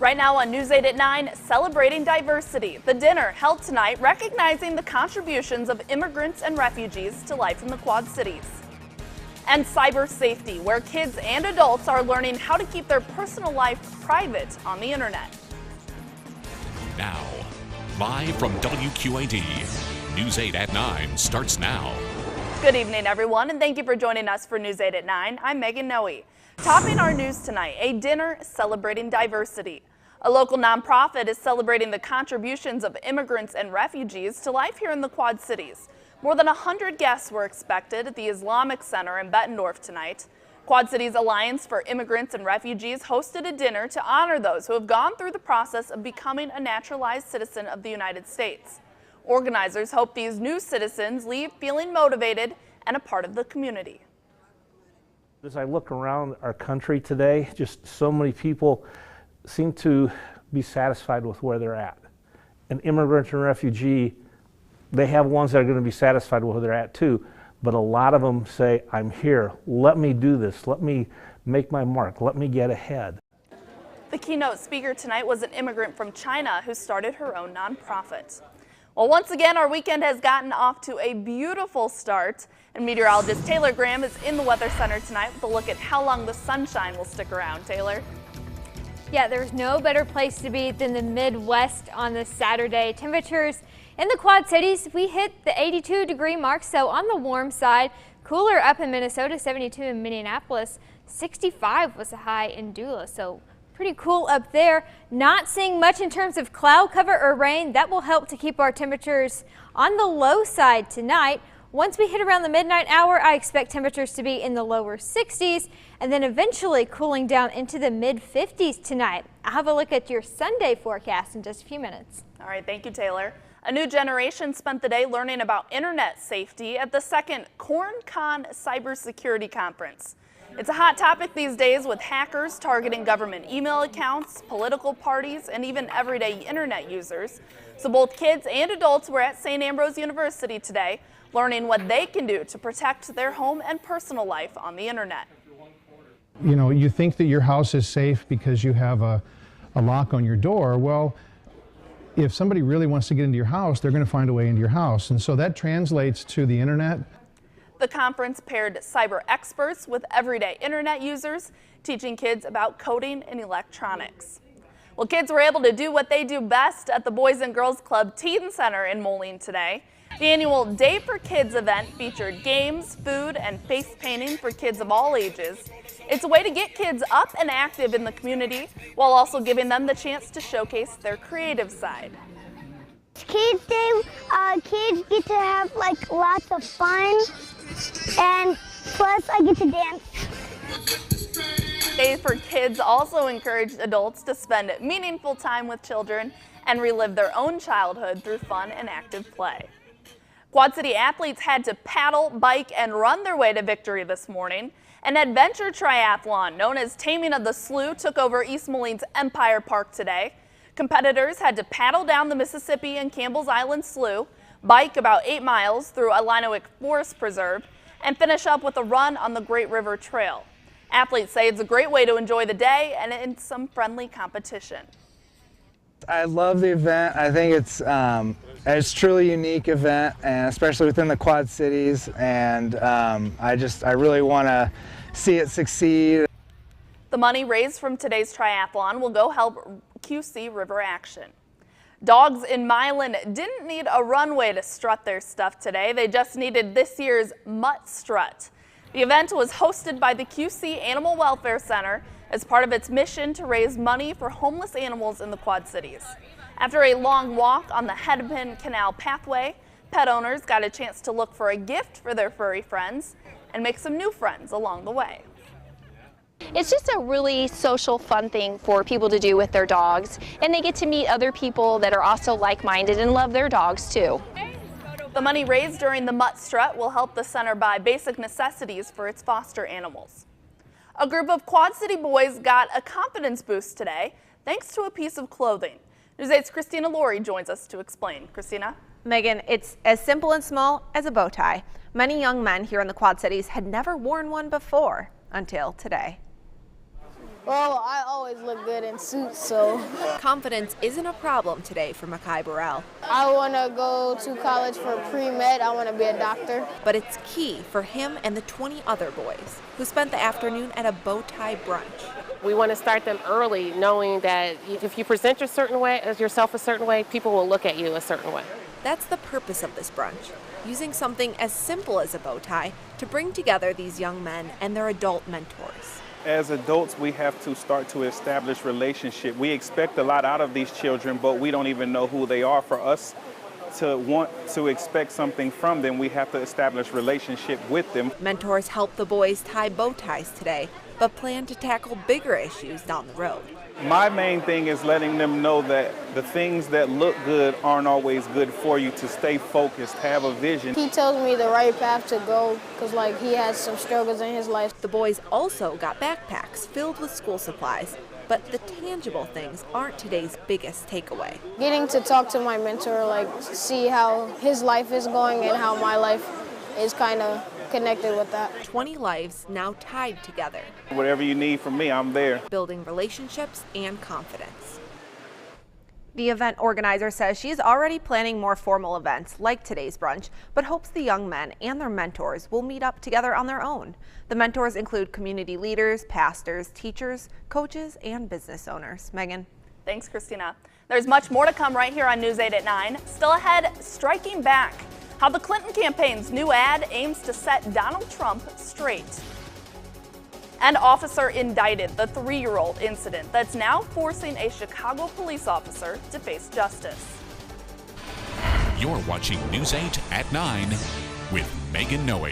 Right now on News 8 at 9, celebrating diversity. The dinner held tonight recognizing the contributions of immigrants and refugees to life in the Quad Cities. And cyber safety, where kids and adults are learning how to keep their personal life private on the internet. Now, live from WQAD, News 8 at 9 starts now. Good evening, everyone, and thank you for joining us for News 8 at 9. I'm Megan Noe. Topping our news tonight, a dinner celebrating diversity. A local nonprofit is celebrating the contributions of immigrants and refugees to life here in the Quad Cities. More than 100 guests were expected at the Islamic Center in Bettendorf tonight. Quad Cities Alliance for Immigrants and Refugees hosted a dinner to honor those who have gone through the process of becoming a naturalized citizen of the United States. Organizers hope these new citizens leave feeling motivated and a part of the community. As I look around our country today, just so many people seem to be satisfied with where they're at. An immigrant and refugee, they have ones that are going to be satisfied with where they're at too, but a lot of them say, I'm here, let me do this, let me make my mark, let me get ahead. The keynote speaker tonight was an immigrant from China who started her own nonprofit. Well, once again, our weekend has gotten off to a beautiful start, and meteorologist Taylor Graham is in the Weather Center tonight with a look at how long the sunshine will stick around. Taylor? Yeah, there's no better place to be than the Midwest on this Saturday. Temperatures in the Quad Cities, we hit the 82-degree mark, so on the warm side. Cooler up in Minnesota, 72 in Minneapolis, 65 was the high in Dula, so pretty cool up there. Not seeing much in terms of cloud cover or rain. That will help to keep our temperatures on the low side tonight. Once we hit around the midnight hour, I expect temperatures to be in the lower 60s and then eventually cooling down into the mid 50s tonight. I'll have a look at your Sunday forecast in just a few minutes. All right, thank you, Taylor. A new generation spent the day learning about internet safety at the second CornCon Cybersecurity Conference. It's a hot topic these days with hackers targeting government email accounts, political parties, and even everyday internet users. So both kids and adults were at St. Ambrose University today, learning what they can do to protect their home and personal life on the internet. You know, you think that your house is safe because you have a lock on your door. Well, if somebody really wants to get into your house, they're going to find a way into your house. And so that translates to the internet. The conference paired cyber experts with everyday internet users, teaching kids about coding and electronics. Well, kids were able to do what they do best at the Boys and Girls Club Teen Center in Moline today. The annual Day for Kids event featured games, food, and face painting for kids of all ages. It's a way to get kids up and active in the community while also giving them the chance to showcase their creative side. Kids Day, kids get to have like lots of fun, and plus I get to dance. Day for Kids also encouraged adults to spend meaningful time with children and relive their own childhood through fun and active play. Quad City athletes had to paddle, bike, and run their way to victory this morning. An adventure triathlon known as Taming of the Slough took over East Moline's Empire Park today. Competitors had to paddle down the Mississippi and Campbell's Island Slough, bike about 8 miles through Illinois Forest Preserve, and finish up with a run on the Great River Trail. Athletes say it's a great way to enjoy the day and in some friendly competition. I love the event. I think it's a truly unique event, and especially within the Quad Cities, and I really want to see it succeed. The money raised from today's triathlon will go help QC River Action. Dogs in Milan didn't need a runway to strut their stuff today. They just needed this year's Mutt Strut. The event was hosted by the QC Animal Welfare Center as part of its mission to raise money for homeless animals in the Quad Cities. After a long walk on the Hennepin Canal pathway, pet owners got a chance to look for a gift for their furry friends and make some new friends along the way. It's just a really social, fun thing for people to do with their dogs, and they get to meet other people that are also like-minded and love their dogs too. The money raised during the Mutt Strut will help the center buy basic necessities for its foster animals. A group of Quad City boys got a confidence boost today thanks to a piece of clothing. News 8's Christina Laurie joins us to explain. Christina? Megan, it's as simple and small as a bow tie. Many young men here in the Quad Cities had never worn one before until today. Well, I always look good in suits, so. Confidence isn't a problem today for Makai Burrell. I want to go to college for pre-med. I want to be a doctor. But it's key for him and the 20 other boys who spent the afternoon at a bow tie brunch. We want to start them early, knowing that if you present yourself a certain way, people will look at you a certain way. That's the purpose of this brunch, using something as simple as a bow tie to bring together these young men and their adult mentors. As adults, we have to start to establish relationship. We expect a lot out of these children, but we don't even know who they are. For us to want to expect something from them, we have to establish relationship with them. Mentors help the boys tie bow ties today, but plan to tackle bigger issues down the road. My main thing is letting them know that the things that look good aren't always good for you, to stay focused, have a vision. He tells me the right path to go because he has some struggles in his life. The boys also got backpacks filled with school supplies, but the tangible things aren't today's biggest takeaway. Getting to talk to my mentor, see how his life is going and how my life is kind of connected with that. 20 lives now tied together. Whatever you need from me, I'm there. Building relationships and confidence. The event organizer says she's already planning more formal events like today's brunch, but hopes the young men and their mentors will meet up together on their own. The mentors include community leaders, pastors, teachers, coaches, and business owners. Megan. Thanks, Christina. There's much more to come right here on News 8 at 9. Still ahead, striking back. How the Clinton campaign's new ad aims to set Donald Trump straight. An officer indicted the 3-year-old incident that's now forcing a Chicago police officer to face justice. You're watching News 8 at 9 with Megan Noe.